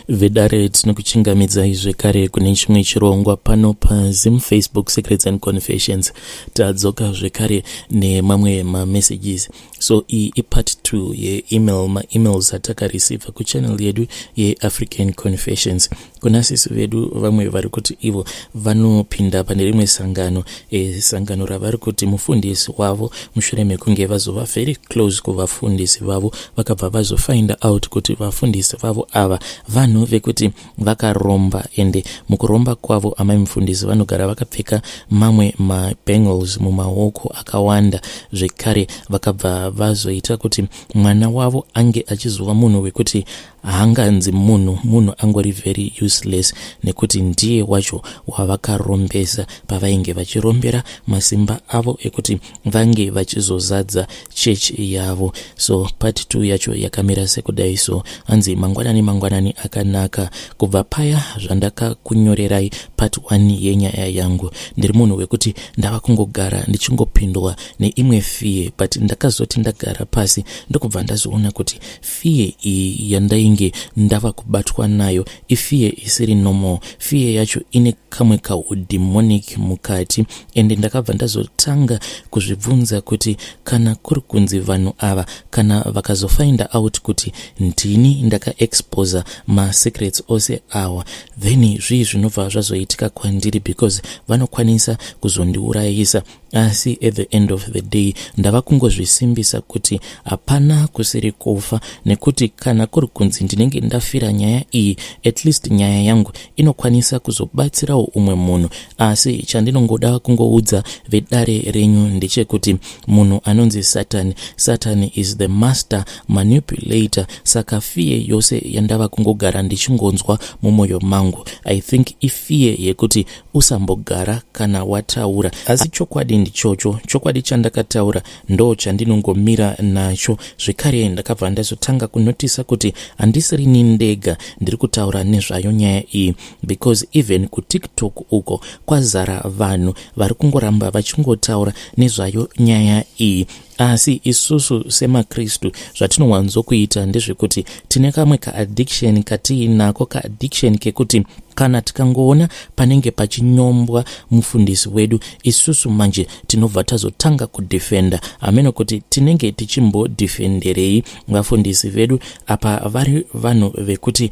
Vedare tinokuchingamidzai zvekare kune chimwe chirongwa pano paZim Facebook Secrets and Confessions. Tadzoka zvekare nemamwe messages. So part 2 ye emails atakareceiva kuchannel yedu ye-African Confessions. Kuna sisi vedu vamwe vari kuti ivo vanopinda pane rimwe sangano, sangano ravari kuti mufundisi wavo mushure mekunge vazova very close kuvafundisi vavo vakabva vazofind out kuti vafundisi vavo ava vanhu vekuti vakaromba, ende mukuromba kwavo amai mufundisi vanogara vakapfeka mamwe mabangles mumaoko akawanda. Zvekare vakabva vazoita kuti mwana wavo ange achizova munhu wekuti haanganzi munhu angori very useless, nekuti ndiye wacho wavakarombesa pavainge vachirombera masimba avo ekuti vange vachizozadza chechi yavo. So part 2 yacho yakamira sekudai. So hanzi mangwanani akanaka. Kubva paya zvandakakunyorerai part 1 yenyaya yangu, ndiri munhu wekuti ndava kungogara ndichingopindwa neimwe fiye, but ndakazoti ndagara pasi ndokubva ndazoona kuti fiye iyi yandainge ndava kubatwa nayo ifiye isiri normal. Fiye yacho ine kamwe kaudemonic mukati, ende ndakabva ndazotanga kuzvibvunza kuti kana kuri kunzi vanhu ava kana vakazofind out kuti ndini ndaka-expose ma-secrets ose awa, then zvinobva zvazoitika kwandiri, because vanokwanisa kuzondiurayisa. Asi at the end of the day ndava kungozvisimbisa kuti hapana kusiri kufa, nekuti kana kuri kunzi ndinenge ndafira nyaya iyi, at least nyaya yangu inokwanisa kuzobatsirawo umwe munhu. Asi chandinongoda kungoudza vedare renyu ndechekuti munhu anonzi Saturn is the master manipulator. Saka fiye yose yandava kungogara ndichingonzwa mumwoyo mangu, I think ifiye yekuti usambogara kana wataura. Asi chokwadi ndichocho, chokwadi chandakataura ndo chandinongomira nacho. Zvekare ndakabva ndazotanga kunotisa kuti handisiri ndega ndiri kutaura nezvayo nyaya iyi, because even kuTikTok uko kwazara vanhu vari kungoramba vachingotaura nezvayo nyaya iyi. Asi isusu semaKristu zvatinowanzokuita ndezvekuti tine kamwe ka-addiction katiinako, ka-addiction kekuti kana tikangoona panenge pachinyombwa mufundisi wedu, isusu manje tinobva tazotanga kudefenda. Ameno kuti tinenge tichimbodefenderei vafundisi vedu apa vari vanhu vekuti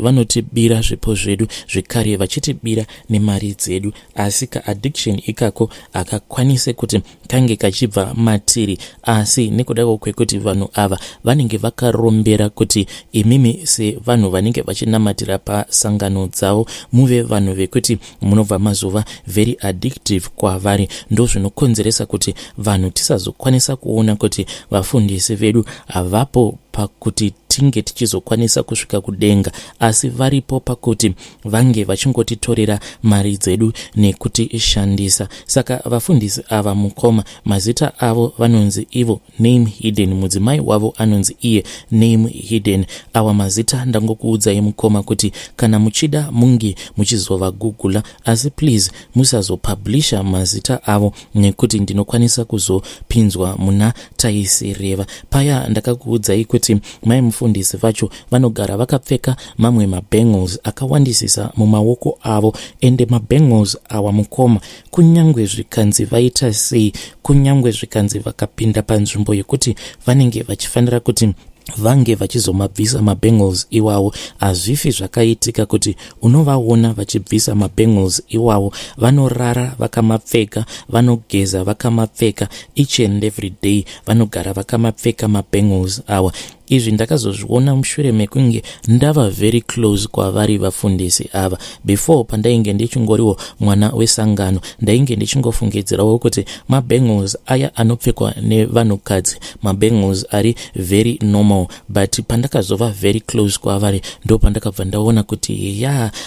vanotibira zvipo zvedu, zvekare vachitibira nemari dzedu. Asi ka-addiction ikako akakwanise kuti kange kachibva matiri, asi nekudako kwekuti vanhu ava vanenge vakarombera kuti imimi sevanhu vanenge vachinamatira pasangano dzavo muve vanhu vekuti munobva mazova very addictive kwavari. Ndo zvinokonzeresa kuti vanhu tisazokwanisa kuona kuti vafundisi vedu havapo pakuti tinge tichizokwanisa kusvika kudenga, asi varipo pakuti vange vachingotitorera mari dzedu nekutishandisa. Saka vafundisi ava mukoma, mazita avo vanonzi ivo name hidden, mudzimai wavo anonzi iye name hidden. Awa mazita ndangokuudzai mukoma kuti kana muchida munge muchizova googla, asi please musazopublisha mazita avo, nekuti ndinokwanisa kuzopinzwa muna taisireva. Paya ndakakuudzai kuti mai mufundisi vacho vanogara vakapfeka mamwe mabangles akawandisisa mumaoko avo, ende mabangles awa mukoma kunyangwe zvikanzi vaita sei, kunyangwe zvikanzi vakapinda panzvimbo yekuti vanenge vachifanira kuti vange vachizomabvisa mabangles iwawo, hazvifi zvakaitika kuti unovaona vachibvisa mabangles iwawo. Vanorara vakamapfeka, vanogeza vakamapfeka, each and every day vanogara vakamapfeka mabangles awa. Izvi ndakazozviona mushure mekunge ndava very close kwavari vafundisi ava. Before pandainge ndichingoriwo mwana wesangano, ndainge ndichingofungidzirawo kuti mabangles aya anopfekwa nevanhukadzi, mabangles ari very normal, but pandakazova very close kwavari ndo pandakabva ndaona kuti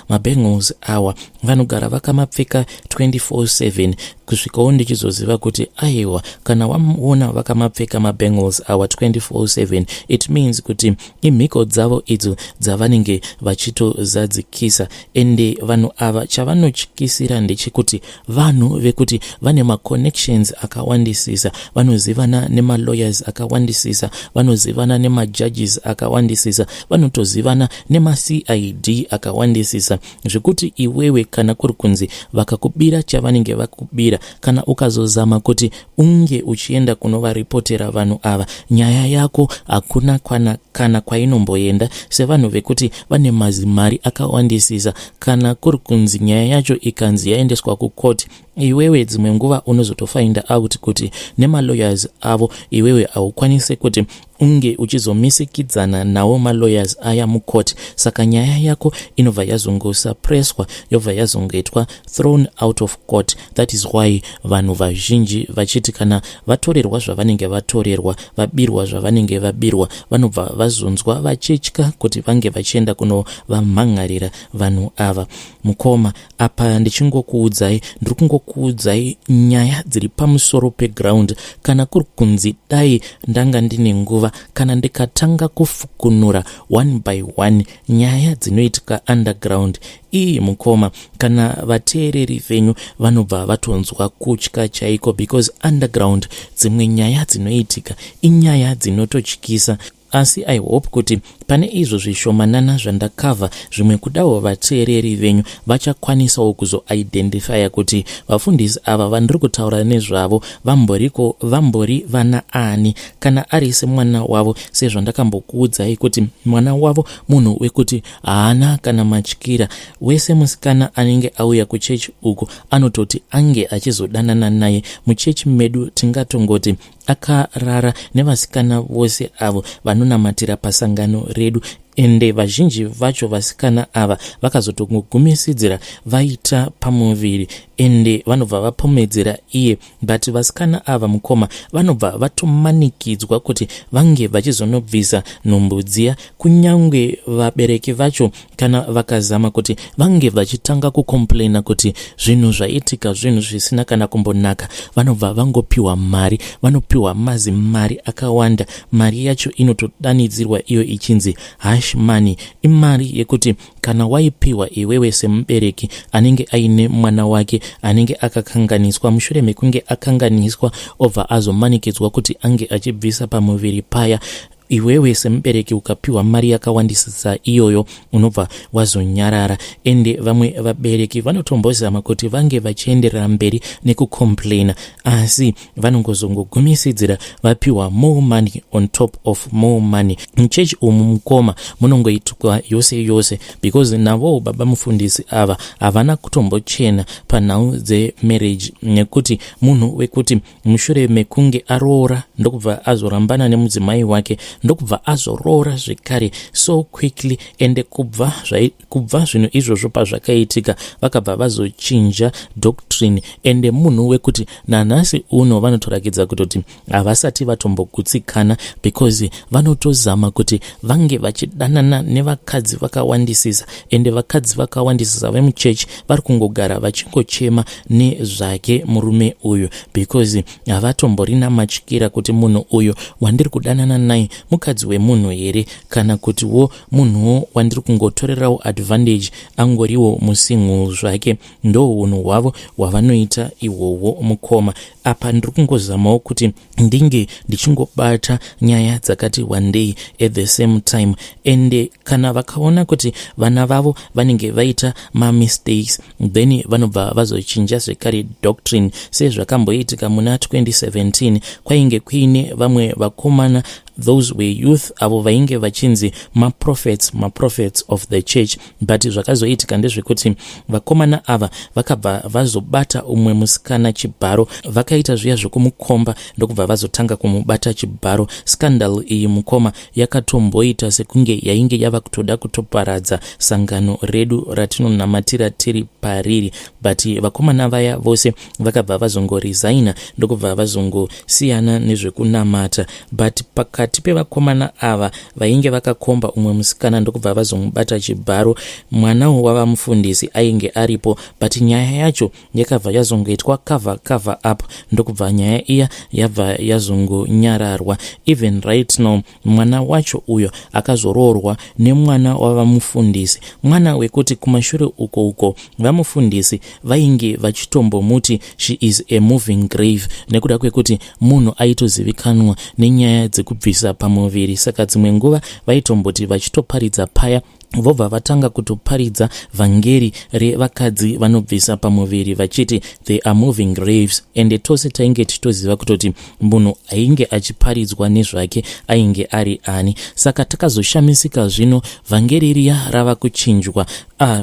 mabangles awa vanogara vakamapfeka 24/7, kusvikawo ndichizoziva kuti aiwa, kana waona vakamapfeka mabangles awa 24/7, it means kuti imhiko dzavo idzo dzavanenge vachitozadzikisa. Ende vanhu ava chavanochikisira ndechekuti vanhu vekuti vane ma-connections akawandisisa, vanozivana nema-lawyers akawandisisa, vanozivana nema-judges akawandisisa, vanotozivana nema-CID akawandisisa, zvekuti iwewe kana kuri kunzi vakakubira chavanenge vakubira, kana ukazozama kuti unge uchienda kunovaripotera vanhu ava, nyaya yako hakuna kana kwainomboenda, sevanhu vekuti vane mazimari akawandisisa. Kana kuri kunzi nyaya yacho ikanzi yaendeswa kukoti, iwewe dzimwe nguva unozotofind out kuti nema-lawyers avo iwewe haukwanise kuti unge uchizomisikidzana nawo ma-lawyers aya mukoti. Saka nyaya yako inobva yazongosuppresswa, yobva yazongoitwa thrown out of court. That is why vanhu vazhinji vachiti kana vatorerwa zvavanenge vatorerwa, vabirwa zvavanenge vabirwa, vanobva vazonzwa vachitya kuti vange vachienda kunovamhangarira vanhu ava. Mukoma, apa ndichingokuudzai, ndiri kungokuudzai nyaya dziri pamusoro peground. Kana kuri kunzi dai ndanga ndine nguva, kana ndikatanga kufukunura one by one nyaya dzinoitika underground, mukoma, kana vateereri venyu vanobva vatonzwa kutya chaiko, because underground dzimwe nyaya dzinoitika inyaya dzinototyisa. Asi I hope kuti pane izvo zvishomanana zvandakavha zvimwe kudawo vateereri venyu vachakwanisawo kuzoidentifya kuti vafundisi ava vandiri kutaura nezvavo vambori vana ani, kana ari semwana wavo, sezvandakambokuudzai kuti mwana wavo munhu wekuti haana kana matyira. Wese musikana anenge auya kuchechi uku anototi ange achizodanana naye. Muchechi medu tingatongoti akarara nevasikana vose avo vanonamatira pasangano redu. Ende vazhinji vacho vasikana ava vakazotongogumisidzira vaita pamuviri, ende vanobva vapomedzera iye. But vasikana ava, mukoma, vanobva vatomanikidzwa kuti vange vachizonobvisa nhumbu dziya. Kunyangwe vabereki vacho kana vakazama kuti vange vachitanga kukomplaina kuti zvinhu zvaitika zvinhu zvisina kana kumbonaka, vanobva vangopiwa mari, vanopiwa mazimari akawanda. Mari yacho inotodanidzirwa iyo ichinzi hash money. Imari yekuti kana waipiwa iwewe semubereki anenge aine mwana wake anenge akakanganiswa, mushure mekunge akanganiswa obva azomanikidzwa kuti ange achibvisa pamuviri paya, iwewe semubereki ukapiwa mari yakawandisisa iyoyo unobva wazonyarara. Ende vamwe vabereki vanotombozama kuti vange vachienderera mberi nekukomplaina, asi vanongozongogumisidzira vapiwa more money on top of more money. Muchechi umu, mukoma, munongoitwa yose yose, because navo baba mufundisi ava havana kutombochena panhau dzemarriage, nekuti munhu wekuti mushure mekunge aroora ndokubva azorambana nemudzimai wake, ndokubva azoroora zvekare so quickly. Ende kubva zvinhu izvozvo pazvakaitika vakabva vazochinja doctrine. Ende munhu wekuti nanhasi uno vanotorakidza kutoti havasati vatombogutsikana, because vanotozama kuti vange vachidanana nevakadzi vakawandisisa. Ende vakadzi vakawandisisa vemuchechi vari kungogara vachingochema nezvake murume uyu, because havatomborina matyira kuti munhu uyu wandiri kudanana naye mukadzi wemunhu here, kana kuti wo munhuwo wandiri kungotorerawo advantage angoriwo musinhu zvake. Ndo unhu hwavo hwavanoita ihwohwo, mukoma. Apa ndiri kungozamawo kuti ndinge ndichingobata nyaya dzakati one day at the same time. Ende kana vakaona kuti vana vavo vanenge vaita mistakes, then vanobva vazochinja zvekare doctrine. Sezvakamboitika muna 2017 kwainge kuine vamwe vakomana, those were youth avo vainge vachinzi maprophets of the church. But zvakazoitika ndezvekuti vakomana ava vakabva vazobata umwe musikana chibharo, vakaita zviya zvokumukomba ndokubva vazotanga kumubata chibharo. Scandal iyi, mukoma, yakatomboita sekunge yainge yava kutoda kutoparadza sangano redu ratinonamatira tiri pariri. But vakomana vaya vose vakabva vazongoresigna ndokubva vazongosiyana nezvekunamata. But pakati pevakomana ava vainge vakakomba umwe musikana ndokubva vazomubata chibharo. Mwanawo wavamufundisi ainge aripo, but nyaya yacho yakabva yazongoitwa cover up, ndokubva nyaya iya yabva yazongonyararwa. Even right now mwana wacho uyo akazoroorwa nemwana wavamufundisi, mwana wekuti kumashure uko vamufundisi vainge vachitombomuti she is a moving grave, nekuda kwekuti munhu aitozivikanwa nenyaya dzekubvisa pamuviri. Saka dzimwe nguva vaitomboti vachitoparidza paya vobva vatanga kutoparidza vhangeri revakadzi vanobvisa pamuviri vachiti they are moving graves, ende tose tainge tichitoziva kutoti munhu ainge achiparidzwa nezvake ainge ari ani. Saka takazoshamisika zvino vhangeri riya rava kuchinjwa.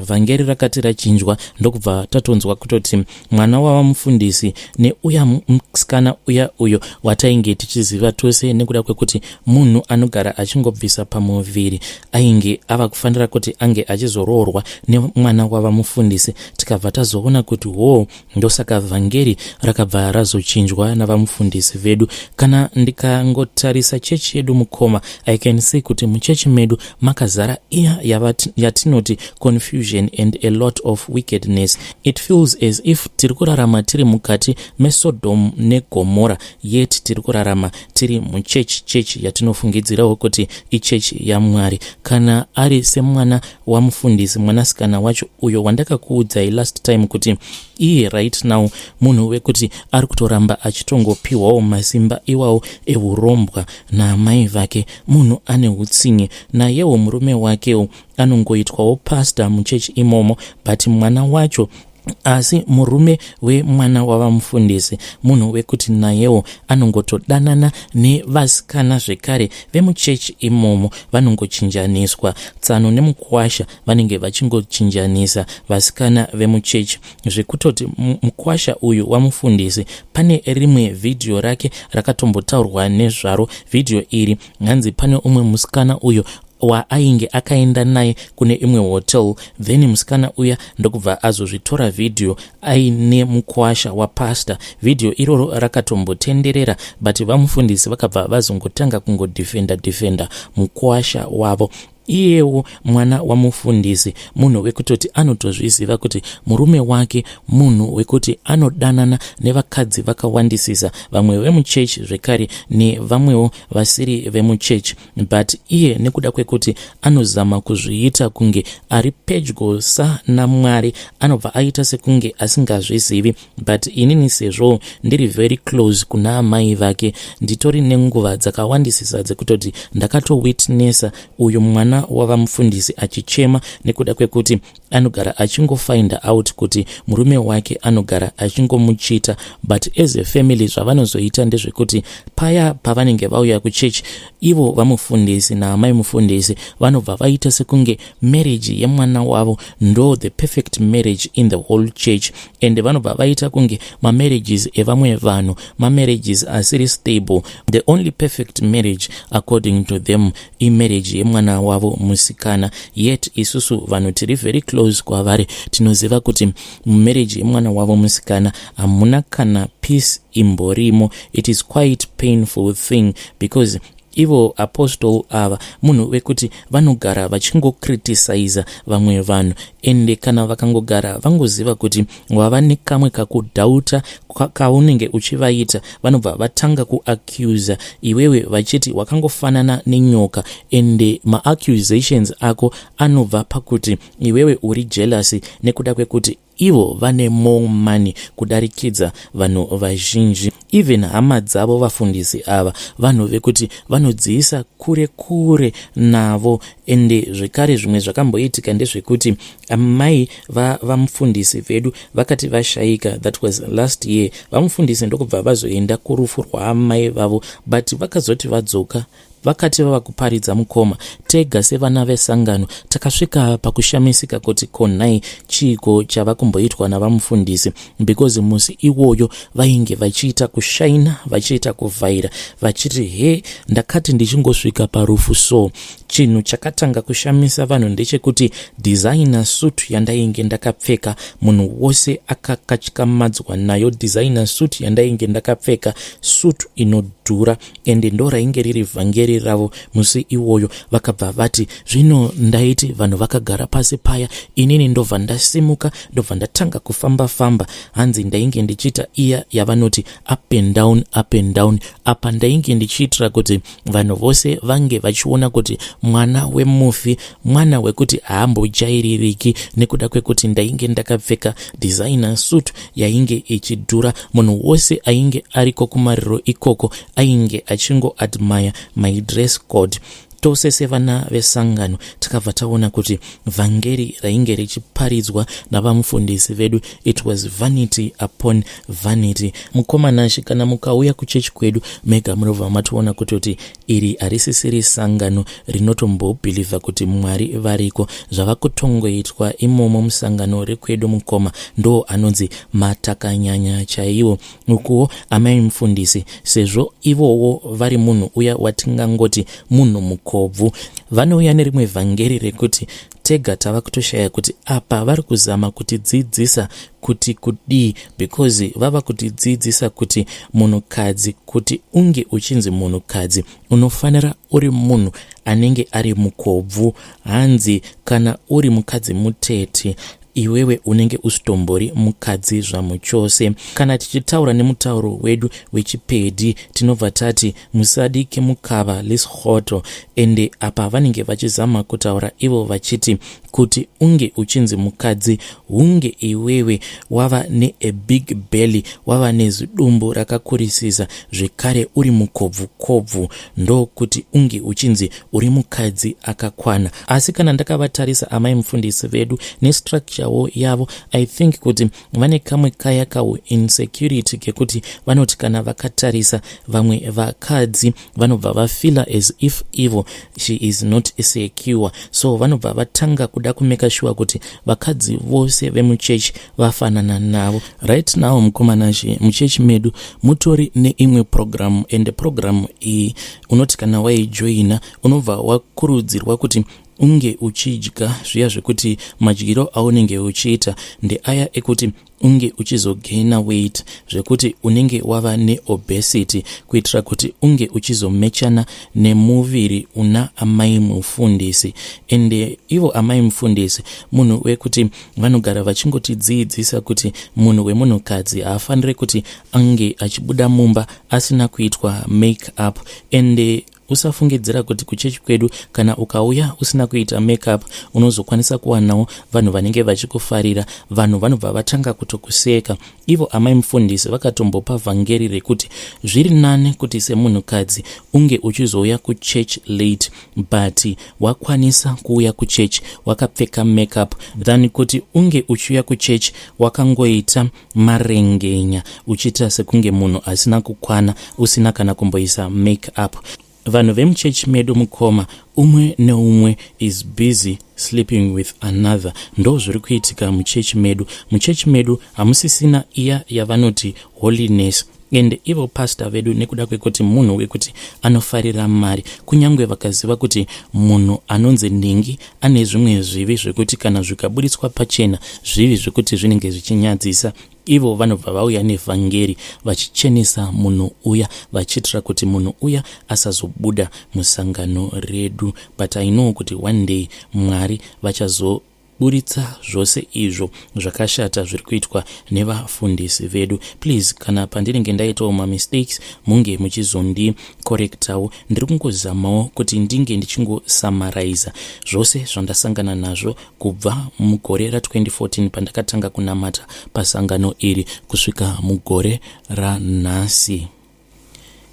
Vhangeri rakati rachinjwa ndokubva tatonzwa kutoti mwana wavamufundisi neuya musikana uyo watainge tichiziva tose nekuda kwekuti munhu anogara achingobvisa pamuviri ainge ava kufanira kuti ange achizoroorwa nemwana wavamufundisi. Tikabva tazoona kuti ndosaka vhangeri rakabva razochinjwa navamufundisi vedu. Kana ndikangotarisa chechi yedu mukoma, I can see kuti muchechi medu makazara iya yatinoti confusion and a lot of wickedness. It feels as if tiri kurarama tiri mukati meSodom neGomora, yet tiri kurarama tiri muchechi yatinofungidzirawo kuti ichechi yaMwari. Kana ari semwana wamufundisi, mwanasikana wacho uyo wandakakuudzai last time kuti iye right now munhu wekuti ari kutoramba achitongopiwawo masimba iwawo eurombwa naamai vake, munhu ane utsinye, nayewo murume wakewo anongoitwawo pastor muchechi imomo, but mwana wacho asi murume wemwana wavamufundisi munhu wekuti nayewo anongotodanana nevasikana zvekare vemuchechi imomo, vanongochinjaniswa. Tsano nemukwasha vanenge vachingochinjanisa vasikana vemuchechi, zvekutoti mukwasha uyu wamufundisi pane rimwe vhidhiyo rake rakatombotaurwa nezvaro. Vhidhiyo iri hanzi pane umwe musikana uyo waainge akaenda naye kune imwe hotel, then musikana uya ndokubva azozvitora vhidhiyo aine mukwasha wapastor. Vhidhiyo iroro rakatombotenderera, but vamufundisi vakabva vazongotanga kungodefenda mukwasha wavo. Iyewo mwana wamufundisi munhu wekutoti anotozviziva kuti murume wake munhu wekuti anodanana nevakadzi vakawandisisa, vamwe vemuchechi zvekare nevamwewo vasiri vemuchechi, but iye nekuda kwekuti anozama kuzviita kunge ari pedyo naMwari anobva aita sekunge asingazvizivi. But inini sezvo ndiri very close kuna amai vake, nditori nenguva dzakawandisisa dzekutoti ndakatowitnessa uyu mwana wavamufundisi achichema nekuda kwekuti anogara achingofind out kuti murume wake anogara achingomuchita. But as a family zvavanozoita ndezvekuti paya pavanenge vauya kuchechi, ivo vamufundisi naamai mufundisi vanobva vaita sekunge marriage yemwana wavo ndo the perfect marriage in the whole church, and vanobva vaita kunge marriages evamwe vanhu, marriages asiri stable. The only perfect marriage according to them marriage yemwana wavo musikana. Yet isusu vanhu tiri very close kwavari tinoziva kuti marriage yemwana wavo musikana hamuna kana peace imborimo. It is quite painful thing because ivo apostle ava munhu wekuti vanogara vachingokriticize vamwe vanhu, ende kana vakangogara vangoziva kuti wava nekamwe kakudhauta kaunenge uchivaita, vanobva vatanga kuaccusa iwewe vachiti wakangofanana nenyoka, ende maaccusations ako anobva pakuti iwewe uri jealousy nekuda kwekuti ivo vane more money kudarikidza vanhu vazhinji. Even hama dzavo vafundisi ava vanhu vekuti vanodziisa kure navo, ende zvekare zvimwe zvakamboitika ndezvekuti amai vamufundisi vedu vakati vashaika, that was last year, vamufundisi ndokubva vazoenda kurufu rwaamai vavo, but vakazoti vadzoka vakati vava kuparidza mukoma, tega sevana vesangano takasvika pakushamisika kuti konai chiko chava kumboitwa navamufundisi, because musi iwoyo vainge vachiita kushaina, vachiita kuvhaira, vachiti ndakati ndichingosvika parufu. So chinhu chakatanga kushamisa vanhu ndechekuti designer suit yandainge ndakapfeka, munhu wose akakatyamadzwa nayo designer suit yandainge ndakapfeka, suit inodhura, ende ndo rainge riri vhangeri vhangeri ravo musi iwoyo vakabva vati zvino ndaiti vanhu vakagara pasi paya, inini ndobva ndasimuka ndobva ndatanga kufamba hanzi ndainge ndichiita iya yavanoti up and down. Apa ndainge ndichiitira kuti vanhu vose vange vachiona kuti mwana wemufi, mwana wekuti haambojaiririki nekuda kwekuti ndainge ndakapfeka designer suit yainge ichidhura. Munhu wose ainge ariko kumariro ikoko ainge achingo admire my dress code. Tose sevana vesangano takabva taona kuti vhangeri rainge richiparidzwa navamufundisi vedu, it was vanity upon vanity. Mukomanashi, kana mukauya kuchechi kwedu mega munobva matoona kuti iri harisisiri sangano rinotombobhilivha kuti Mwari variko. Zvava kutongoitwa imomo musangano rekwedu mukoma ndo anonzi matakanyanya chaiwo. Ukuwo amai mufundisi, sezvo ivowo vari munhu uya watingangoti munhu mukobvu, vanouya nerimwe vhangeri rekuti tega tava kutoshaya kuti apa vari kuzama kutidzidzisa kuti kudii, because vava kutidzidzisa kuti munhukadzi, kuti unge uchinzi munhukadzi unofanira uri munhu anenge ari mukobvu. Hanzi kana uri mukadzi mutete iwewe unenge usitombori mukadzi zvamo chose. Kana tichitaura nemutauro wedu wechipedi tinobva tati musadike mukava lishoto, ende apa vanenge vachizama kutaura ivo vachiti kuti unge uchinzi mukadzi hunge iwewe wava ne a big belly, wava nezidumbu rakakurisisa, zvekare uri mukobvu ndo kuti unge uchinzi uri mukadzi akakwana. Asi kana ndakavatarisa amai mufundisi vedu nestructure yavo, I think kuti vane kamwe kaya kawo insecurity kekuti vanoti kana vakatarisa vamwe vakadzi vanobva vafila as if ivo she is not secure, so vanobva vatanga kuda kumeka sure kuti vakadzi vose vemuchechi vafanana navo. Right now mukomanashi, muchechi medu mutori neimwe program, ende program iyi unoti kana waijoina unobva wakurudzirwa kuti unge uchidya zviya zvekuti madyiro aunenge uchiita ndeaya ekuti unge uchizogaina weight, zvekuti unenge wava neobesity, kuitira kuti unge uchizomechana nemuviri una amai mufundisi. Ende ivo amai mufundisi munhu wekuti vanogara vachingotidzidzisa kuti munhu wemunhukadzi haafaniri kuti ange achibuda mumba asina kuitwa make up. Ende usafungidzira kuti kuchechi kwedu kana ukauya usina kuita makeup unozokwanisa kuwanawo vanhu vanenge vachikufarira, vanhu vanobva vatanga kutokuseka. Ivo amai mufundisi vakatombopa vhangeri rekuti zviri nane kuti semunhukadzi unge uchizouya kuchechi late, but wakwanisa kuuya kuchechi wakapfeka makeup, than kuti unge uchiuya kuchechi wakangoita marengenya uchiita sekunge munhu asina kukwana usina kana kumboisa makeup. Vanhu vemuchechi medu mukoma, umwe neumwe is busy sleeping with another. Ndo zviri kuitika muchechi medu. Muchechi medu hamusisina iya yavanoti holiness. Ende ivo pastor vedu nekuda kwekuti munhu wekuti anofarira mari, kunyangwe vakaziva kuti munhu anonzi nhingi ane zvimwe zvivi zvekuti kana zvikabuditswa pachena zvivi zvekuti zvinenge zvichinyadzisa, ivo vanobva vauya nevhangeri vachichenesa munhu uya, vachiitira kuti munhu uya asazobuda musangano redu. But I know kuti one day Mwari vachazoburitsa zvose izvo zvakashata zviri kuitwa nevafundisi vedu. Please, kana pandinenge ndaitawo mistakes munge muchizondikorektawo. Ndiri kungozamawo kuti ndinge ndichingosummarize zvose zvandasangana nazvo kubva mugore ra2014 pandakatanga kunamata pasangano iri kusvika mugore ranhasi.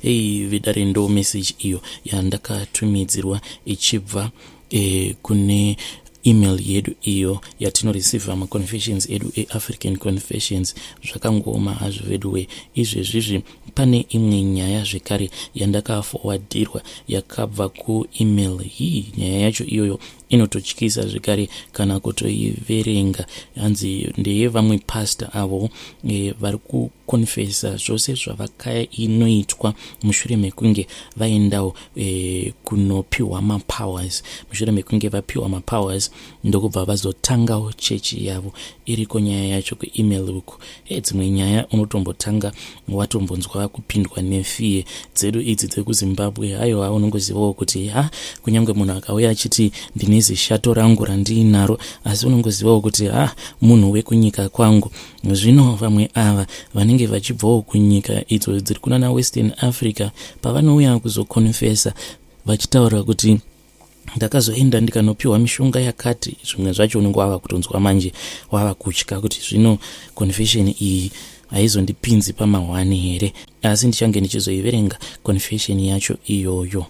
Vidare ndo message iyo yandakatumidzirwa ichibva kune email yedu iyo yatinoreceive maconfessions edu African Confessions. Zvakangoma hazvo veduwe. Izvezvizvi pane imwe nyaya zvekare yandakaforwardirwa yakabva kuemail iyi. Nyaya yacho iyoyo inototyisa zvekare kana kutoiverenga. Hanzi ndeye vamwe pastor avo vari kukonfesa zvose zvavakainoitwa mushure mekunge vaendawo kunopiwa mapowers. Mushure mekunge vapiwa mapowers ndokubva vazotangawo chechi yavo. Iriko nyaya yacho kuemail uku. Dzimwe nyaya unotombotanga watombonzwa kupindwa nefiye dzedu idzi dzekuZimbabwe. Haiwa, unongozivawo kuti kunyange munhu akauya achiti ndine zishato rangu randinaro, asi unongozivawo kuti munhu wekunyika kwangu. Zvino vamwe ava vanenge vachibvawo kunyika idzo dziri kunana Western Africa pavanouya kuzokonfesa vachitaura kuti ndakazoenda ndikanopiwa mishonga yakati, zvimwe zvacho unenge wava kutonzwa manje wava kutya kuti zvino confession iyi haizondipinzi pamahwani here, asi ndichange ndichizoiverenga confession yacho iyoyo.